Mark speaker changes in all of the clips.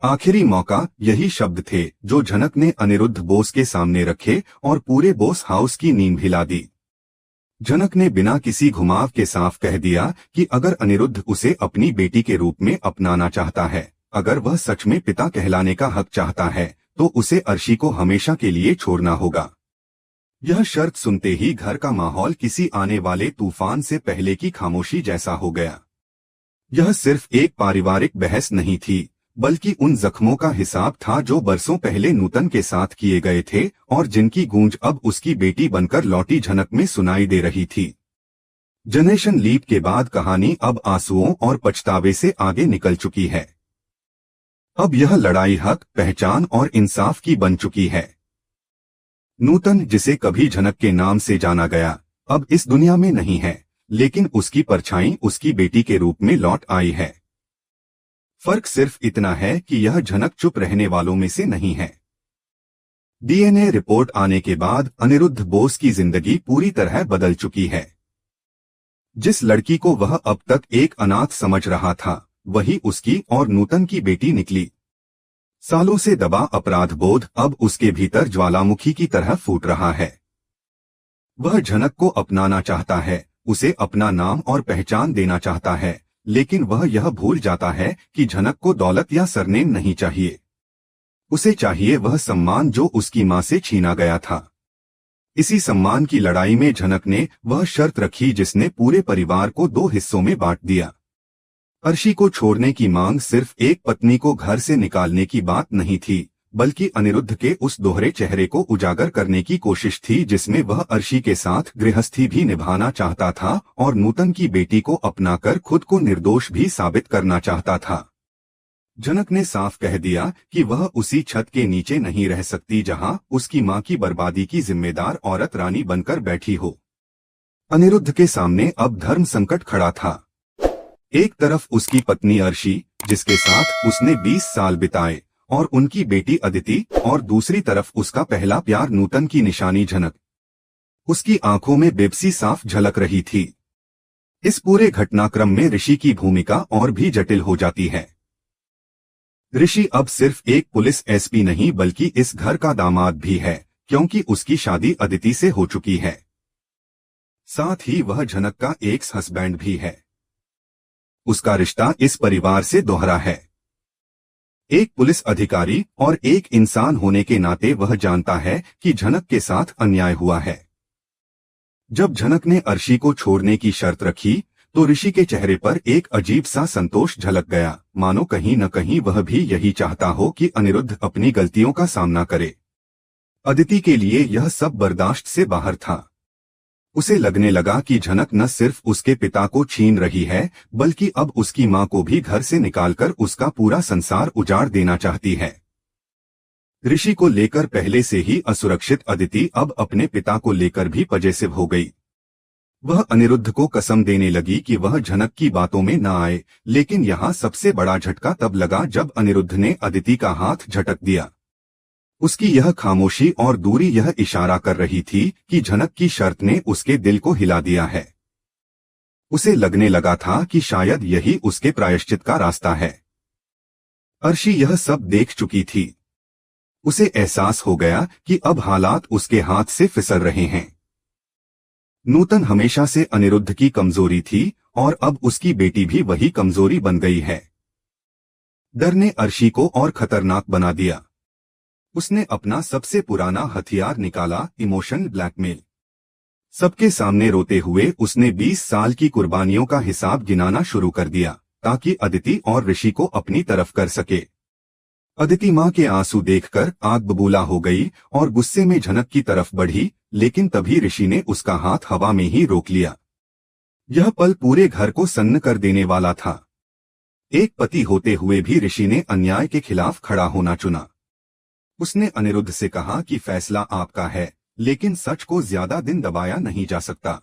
Speaker 1: आखिरी मौका यही शब्द थे जो झनक ने अनिरुद्ध बोस के सामने रखे और पूरे बोस हाउस की नींद हिला दी। झनक ने बिना किसी घुमाव के साफ कह दिया कि अगर अनिरुद्ध उसे अपनी बेटी के रूप में अपनाना चाहता है, अगर वह सच में पिता कहलाने का हक चाहता है, तो उसे अर्शी को हमेशा के लिए छोड़ना होगा। यह शर्त सुनते ही घर का माहौल किसी आने वाले तूफान से पहले की खामोशी जैसा हो गया। यह सिर्फ एक पारिवारिक बहस नहीं थी, बल्कि उन जख्मों का हिसाब था जो बरसों पहले नूतन के साथ किए गए थे और जिनकी गूंज अब उसकी बेटी बनकर लौटी झनक में सुनाई दे रही थी। जनरेशन लीप के बाद कहानी अब आंसुओं और पछतावे से आगे निकल चुकी है। अब यह लड़ाई हक, पहचान और इंसाफ की बन चुकी है। नूतन, जिसे कभी झनक के नाम से जाना गया, अब इस दुनिया में नहीं है, लेकिन उसकी परछाई उसकी बेटी के रूप में लौट आई है। फर्क सिर्फ इतना है कि यह झनक चुप रहने वालों में से नहीं है। डीएनए रिपोर्ट आने के बाद अनिरुद्ध बोस की जिंदगी पूरी तरह बदल चुकी है। जिस लड़की को वह अब तक एक अनाथ समझ रहा था, वही उसकी और नूतन की बेटी निकली। सालों से दबा अपराध बोध अब उसके भीतर ज्वालामुखी की तरह फूट रहा है। वह झनक को अपनाना चाहता है, उसे अपना नाम और पहचान देना चाहता है, लेकिन वह यह भूल जाता है कि झनक को दौलत या सरनेम नहीं चाहिए। उसे चाहिए वह सम्मान जो उसकी मां से छीना गया था। इसी सम्मान की लड़ाई में झनक ने वह शर्त रखी जिसने पूरे परिवार को दो हिस्सों में बांट दिया। अर्शी को छोड़ने की मांग सिर्फ एक पत्नी को घर से निकालने की बात नहीं थी, बल्कि अनिरुद्ध के उस दोहरे चेहरे को उजागर करने की कोशिश थी जिसमें वह अर्शी के साथ गृहस्थी भी निभाना चाहता था और नूतन की बेटी को अपनाकर खुद को निर्दोष भी साबित करना चाहता था। झनक ने साफ कह दिया कि वह उसी छत के नीचे नहीं रह सकती जहां उसकी मां की बर्बादी की जिम्मेदार औरत रानी बनकर बैठी हो। अनिरुद्ध के सामने अब धर्म संकट खड़ा था। एक तरफ उसकी पत्नी अर्शी, जिसके साथ उसने 20 साल बिताए, और उनकी बेटी अदिति, और दूसरी तरफ उसका पहला प्यार नूतन की निशानी झनक। उसकी आंखों में बेबसी साफ झलक रही थी। इस पूरे घटनाक्रम में ऋषि की भूमिका और भी जटिल हो जाती है। ऋषि अब सिर्फ एक पुलिस एसपी नहीं बल्कि इस घर का दामाद भी है, क्योंकि उसकी शादी अदिति से हो चुकी है। साथ ही वह झनक का एक्स हस्बैंड भी है। उसका रिश्ता इस परिवार से दोहरा है। एक पुलिस अधिकारी और एक इंसान होने के नाते वह जानता है कि झनक के साथ अन्याय हुआ है। जब झनक ने अर्शी को छोड़ने की शर्त रखी, तो ऋषि के चेहरे पर एक अजीब सा संतोष झलक गया, मानो कहीं न कहीं वह भी यही चाहता हो कि अनिरुद्ध अपनी गलतियों का सामना करे। अदिति के लिए यह सब बर्दाश्त से बाहर था। उसे लगने लगा कि झनक न सिर्फ उसके पिता को छीन रही है, बल्कि अब उसकी मां को भी घर से निकालकर उसका पूरा संसार उजाड़ देना चाहती है। ऋषि को लेकर पहले से ही असुरक्षित अदिति अब अपने पिता को लेकर भी पजेसिव हो गई। वह अनिरुद्ध को कसम देने लगी कि वह झनक की बातों में न आए, लेकिन यहाँ सबसे बड़ा झटका तब लगा जब अनिरुद्ध ने अदिति का हाथ झटक दिया। उसकी यह खामोशी और दूरी यह इशारा कर रही थी कि झनक की शर्त ने उसके दिल को हिला दिया है। उसे लगने लगा था कि शायद यही उसके प्रायश्चित का रास्ता है। अर्शी यह सब देख चुकी थी। उसे एहसास हो गया कि अब हालात उसके हाथ से फिसल रहे हैं। नूतन हमेशा से अनिरुद्ध की कमजोरी थी और अब उसकी बेटी भी वही कमजोरी बन गई है। डर ने अर्शी को और खतरनाक बना दिया। उसने अपना सबसे पुराना हथियार निकाला, इमोशन ब्लैकमेल। सबके सामने रोते हुए उसने 20 साल की कुर्बानियों का हिसाब गिनाना शुरू कर दिया, ताकि अदिति और ऋषि को अपनी तरफ कर सके। अदिति मां के आंसू देखकर आग बबूला हो गई और गुस्से में झनक की तरफ बढ़ी, लेकिन तभी ऋषि ने उसका हाथ हवा में ही रोक लिया। यह पल पूरे घर को सन्न कर देने वाला था। एक पति होते हुए भी ऋषि ने अन्याय के खिलाफ खड़ा होना चुना। उसने अनिरुद्ध से कहा कि फैसला आपका है, लेकिन सच को ज्यादा दिन दबाया नहीं जा सकता।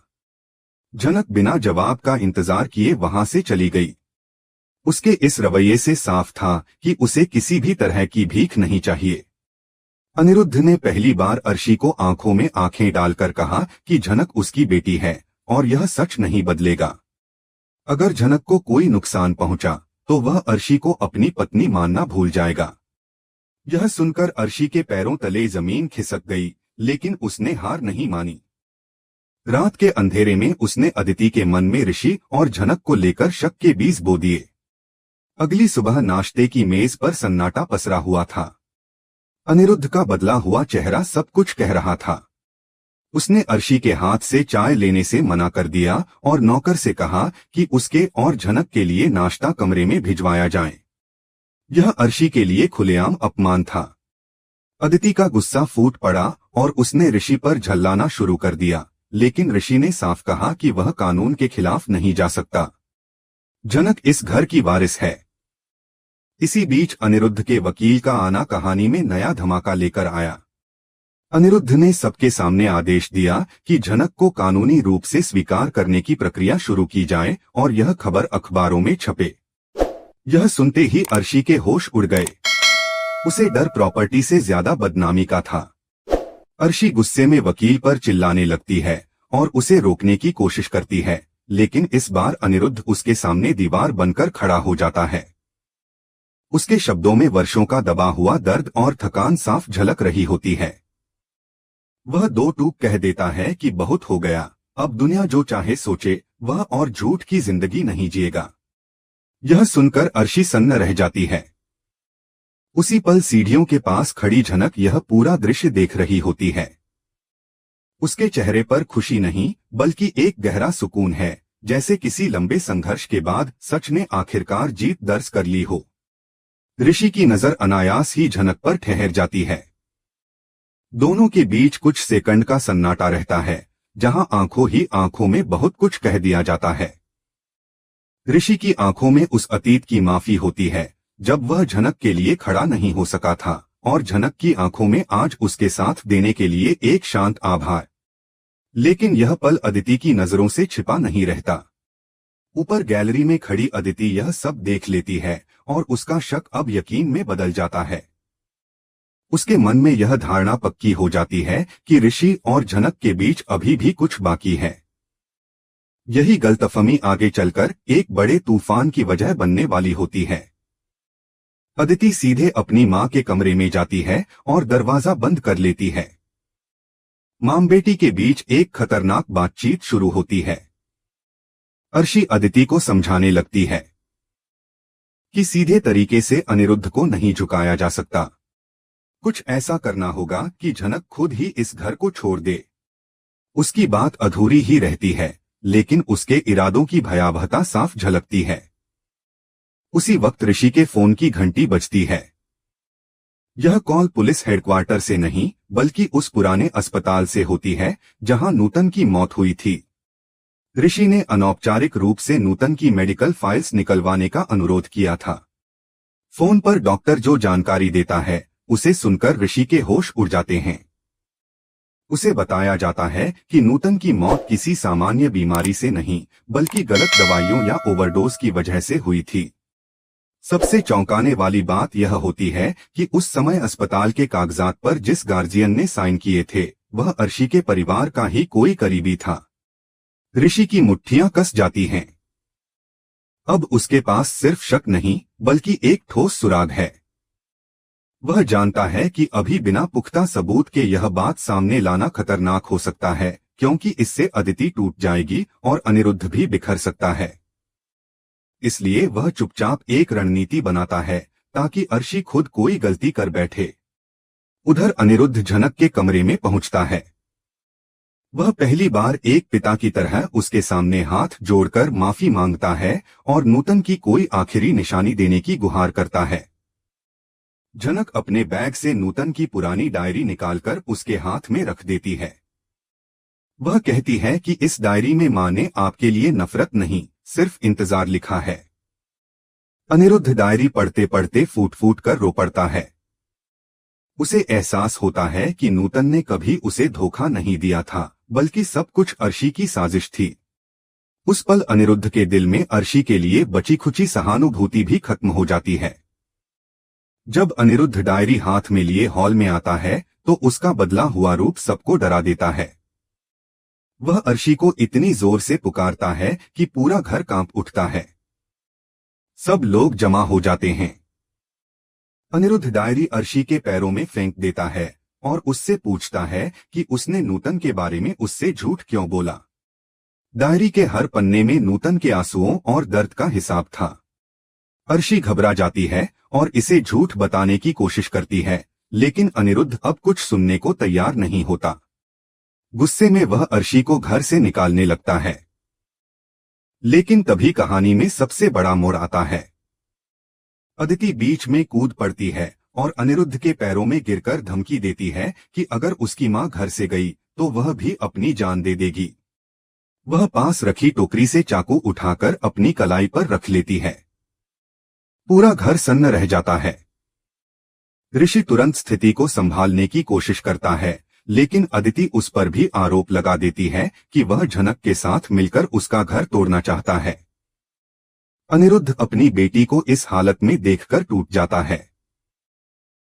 Speaker 1: झनक बिना जवाब का इंतजार किए वहां से चली गई। उसके इस रवैये से साफ था कि उसे किसी भी तरह की भीख नहीं चाहिए। अनिरुद्ध ने पहली बार अर्शी को आंखों में आंखें डालकर कहा कि झनक उसकी बेटी है और यह सच नहीं बदलेगा। अगर झनक को कोई नुकसान पहुंचा तो वह अर्शी को अपनी पत्नी मानना भूल जाएगा। यह सुनकर अर्शी के पैरों तले जमीन खिसक गई, लेकिन उसने हार नहीं मानी। रात के अंधेरे में उसने अदिति के मन में ऋषि और झनक को लेकर शक के बीज बो दिए। अगली सुबह नाश्ते की मेज पर सन्नाटा पसरा हुआ था। अनिरुद्ध का बदला हुआ चेहरा सब कुछ कह रहा था। उसने अर्शी के हाथ से चाय लेने से मना कर दिया और नौकर से कहा कि उसके और झनक के लिए नाश्ता कमरे में भिजवाया जाए। यह अर्शी के लिए खुलेआम अपमान था। अदिति का गुस्सा फूट पड़ा और उसने ऋषि पर झल्लाना शुरू कर दिया, लेकिन ऋषि ने साफ कहा कि वह कानून के खिलाफ नहीं जा सकता। झनक इस घर की वारिस है। इसी बीच अनिरुद्ध के वकील का आना कहानी में नया धमाका लेकर आया। अनिरुद्ध ने सबके सामने आदेश दिया कि झनक को कानूनी रूप से स्वीकार करने की प्रक्रिया शुरू की जाए और यह खबर अखबारों में छपे। यह सुनते ही अर्शी के होश उड़ गए। उसे डर प्रॉपर्टी से ज्यादा बदनामी का था। अर्शी गुस्से में वकील पर चिल्लाने लगती है और उसे रोकने की कोशिश करती है, लेकिन इस बार अनिरुद्ध उसके सामने दीवार बनकर खड़ा हो जाता है। उसके शब्दों में वर्षों का दबा हुआ दर्द और थकान साफ झलक रही होती है। वह दो टूक कह देता है कि बहुत हो गया, अब दुनिया जो चाहे सोचे, वह और झूठ की जिंदगी नहीं जिएगा। यह सुनकर अर्शी सन्न रह जाती है। उसी पल सीढ़ियों के पास खड़ी झनक यह पूरा दृश्य देख रही होती है। उसके चेहरे पर खुशी नहीं, बल्कि एक गहरा सुकून है, जैसे किसी लंबे संघर्ष के बाद सच ने आखिरकार जीत दर्ज कर ली हो। ऋषि की नजर अनायास ही झनक पर ठहर जाती है। दोनों के बीच कुछ सेकंड का सन्नाटा रहता है, जहां आंखों ही आंखों में बहुत कुछ कह दिया जाता है। ऋषि की आंखों में उस अतीत की माफी होती है जब वह झनक के लिए खड़ा नहीं हो सका था, और झनक की आंखों में आज उसके साथ देने के लिए एक शांत आभार। लेकिन यह पल अदिति की नजरों से छिपा नहीं रहता। ऊपर गैलरी में खड़ी अदिति यह सब देख लेती है और उसका शक अब यकीन में बदल जाता है। उसके मन में यह धारणा पक्की हो जाती है कि ऋषि और झनक के बीच अभी भी कुछ बाकी है। यही गलतफहमी आगे चलकर एक बड़े तूफान की वजह बनने वाली होती है। अदिति सीधे अपनी मां के कमरे में जाती है और दरवाजा बंद कर लेती है। मां बेटी के बीच एक खतरनाक बातचीत शुरू होती है। अर्शी अदिति को समझाने लगती है कि सीधे तरीके से अनिरुद्ध को नहीं झुकाया जा सकता। कुछ ऐसा करना होगा कि झनक खुद ही इस घर को छोड़ दे। उसकी बात अधूरी ही रहती है, लेकिन उसके इरादों की भयावहता साफ झलकती है। उसी वक्त ऋषि के फोन की घंटी बजती है। यह कॉल पुलिस हेडक्वार्टर से नहीं, बल्कि उस पुराने अस्पताल से होती है जहां नूतन की मौत हुई थी। ऋषि ने अनौपचारिक रूप से नूतन की मेडिकल फाइल्स निकलवाने का अनुरोध किया था। फोन पर डॉक्टर जो जानकारी देता है, उसे सुनकर ऋषि के होश उड़ जाते हैं। उसे बताया जाता है कि नूतन की मौत किसी सामान्य बीमारी से नहीं, बल्कि गलत दवाइयों या ओवरडोज की वजह से हुई थी। सबसे चौंकाने वाली बात यह होती है कि उस समय अस्पताल के कागजात पर जिस गार्जियन ने साइन किए थे, वह अर्शी के परिवार का ही कोई करीबी था। ऋषि की मुट्ठियां कस जाती हैं। अब उसके पास सिर्फ शक नहीं, बल्कि एक ठोस सुराग है। वह जानता है कि अभी बिना पुख्ता सबूत के यह बात सामने लाना खतरनाक हो सकता है, क्योंकि इससे अदिति टूट जाएगी और अनिरुद्ध भी बिखर सकता है। इसलिए वह चुपचाप एक रणनीति बनाता है ताकि अर्शी खुद कोई गलती कर बैठे। उधर अनिरुद्ध झनक के कमरे में पहुंचता है। वह पहली बार एक पिता की तरह उसके सामने हाथ जोड़कर माफी मांगता है और नूतन की कोई आखिरी निशानी देने की गुहार करता है। झनक अपने बैग से नूतन की पुरानी डायरी निकालकर उसके हाथ में रख देती है। वह कहती है कि इस डायरी में मां ने आपके लिए नफरत नहीं, सिर्फ इंतजार लिखा है। अनिरुद्ध डायरी पढ़ते पढ़ते फूट फूट कर रो पड़ता है। उसे एहसास होता है कि नूतन ने कभी उसे धोखा नहीं दिया था, बल्कि सब कुछ अर्शी की साजिश थी। उस पल अनिरुद्ध के दिल में अर्शी के लिए बची खुची सहानुभूति भी खत्म हो जाती है। जब अनिरुद्ध डायरी हाथ में लिए हॉल में आता है, तो उसका बदला हुआ रूप सबको डरा देता है। वह अर्शी को इतनी जोर से पुकारता है कि पूरा घर कांप उठता है। सब लोग जमा हो जाते हैं। अनिरुद्ध डायरी अर्शी के पैरों में फेंक देता है और उससे पूछता है कि उसने नूतन के बारे में उससे झूठ क्यों बोला। डायरी के हर पन्ने में नूतन के आंसुओं और दर्द का हिसाब था। अर्शी घबरा जाती है और इसे झूठ बताने की कोशिश करती है, लेकिन अनिरुद्ध अब कुछ सुनने को तैयार नहीं होता। गुस्से में वह अर्शी को घर से निकालने लगता है। लेकिन तभी कहानी में सबसे बड़ा मोड़ आता है। अदिति बीच में कूद पड़ती है और अनिरुद्ध के पैरों में गिरकर धमकी देती है कि अगर उसकी मां घर से गई तो वह भी अपनी जान दे देगी। वह पास रखी टोकरी से चाकू उठाकर अपनी कलाई पर रख लेती है। पूरा घर सन्न रह जाता है। ऋषि तुरंत स्थिति को संभालने की कोशिश करता है, लेकिन अदिति उस पर भी आरोप लगा देती है कि वह झनक के साथ मिलकर उसका घर तोड़ना चाहता है। अनिरुद्ध अपनी बेटी को इस हालत में देखकर टूट जाता है।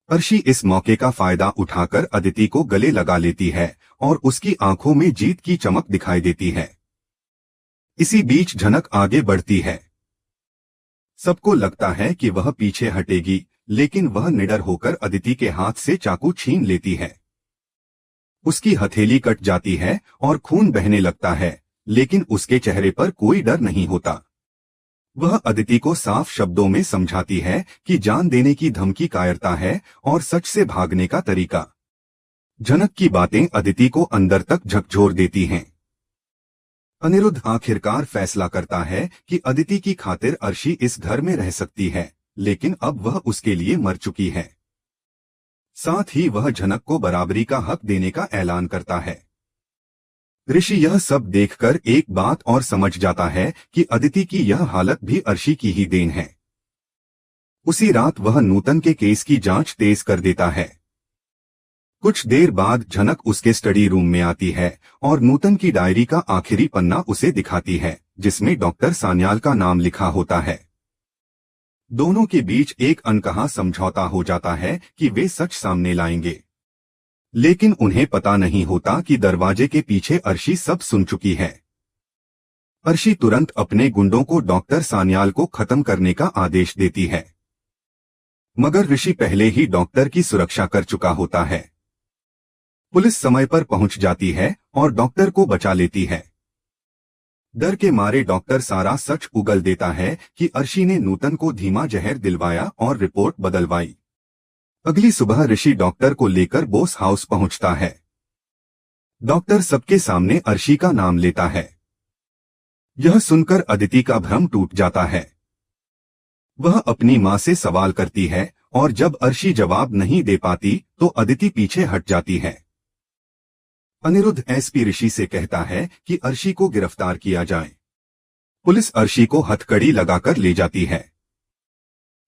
Speaker 1: अर्शी इस मौके का फायदा उठाकर अदिति को गले लगा लेती है और उसकी आंखों में जीत की चमक दिखाई देती है। इसी बीच झनक आगे बढ़ती है। सबको लगता है कि वह पीछे हटेगी, लेकिन वह निडर होकर अदिति के हाथ से चाकू छीन लेती है। उसकी हथेली कट जाती है और खून बहने लगता है, लेकिन उसके चेहरे पर कोई डर नहीं होता। वह अदिति को साफ शब्दों में समझाती है कि जान देने की धमकी कायरता है और सच से भागने का तरीका। झनक की बातें अदिति को अंदर तक झकझोर देती हैं। अनिरुद्ध आखिरकार फैसला करता है कि अदिति की खातिर अर्शी इस घर में रह सकती है, लेकिन अब वह उसके लिए मर चुकी है। साथ ही वह झनक को बराबरी का हक देने का ऐलान करता है। ऋषि यह सब देखकर एक बात और समझ जाता है कि अदिति की यह हालत भी अर्शी की ही देन है। उसी रात वह नूतन के केस की जांच तेज कर देता है। कुछ देर बाद झनक उसके स्टडी रूम में आती है और नूतन की डायरी का आखिरी पन्ना उसे दिखाती है, जिसमें डॉक्टर सान्याल का नाम लिखा होता है। दोनों के बीच एक अनकहा समझौता हो जाता है कि वे सच सामने लाएंगे, लेकिन उन्हें पता नहीं होता कि दरवाजे के पीछे अर्शी सब सुन चुकी है। अर्शी तुरंत अपने गुंडों को डॉक्टर सान्याल को खत्म करने का आदेश देती है, मगर ऋषि पहले ही डॉक्टर की सुरक्षा कर चुका होता है। पुलिस समय पर पहुंच जाती है और डॉक्टर को बचा लेती है। डर के मारे डॉक्टर सारा सच उगल देता है कि अर्शी ने नूतन को धीमा जहर दिलवाया और रिपोर्ट बदलवाई। अगली सुबह ऋषि डॉक्टर को लेकर बोस हाउस पहुंचता है। डॉक्टर सबके सामने अर्शी का नाम लेता है। यह सुनकर अदिति का भ्रम टूट जाता है। वह अपनी मां से सवाल करती है और जब अर्शी जवाब नहीं दे पाती तो अदिति पीछे हट जाती है। अनिरुद्ध एसपी ऋषि से कहता है कि अर्शी को गिरफ्तार किया जाए। पुलिस अर्शी को हथकड़ी लगाकर ले जाती है।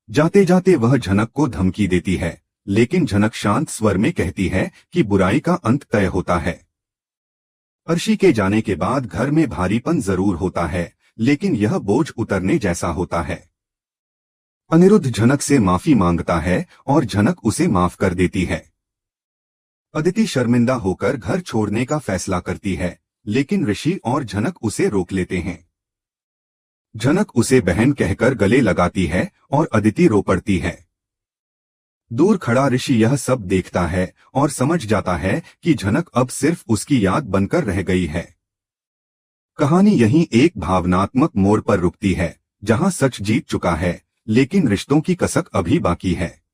Speaker 1: जाते जाते वह झनक को धमकी देती है, लेकिन झनक शांत स्वर में कहती है कि बुराई का अंत तय होता है। अर्शी के जाने के बाद घर में भारीपन जरूर होता है, लेकिन यह बोझ उतरने जैसा होता है। अनिरुद्ध झनक से माफी मांगता है और झनक उसे माफ कर देती है। अदिति शर्मिंदा होकर घर छोड़ने का फैसला करती है, लेकिन ऋषि और झनक उसे रोक लेते हैं। झनक उसे बहन कहकर गले लगाती है और अदिति रो पड़ती है। दूर खड़ा ऋषि यह सब देखता है और समझ जाता है कि झनक अब सिर्फ उसकी याद बनकर रह गई है। कहानी यहीं एक भावनात्मक मोड़ पर रुकती है, जहां सच जीत चुका है, लेकिन रिश्तों की कसक अभी बाकी है।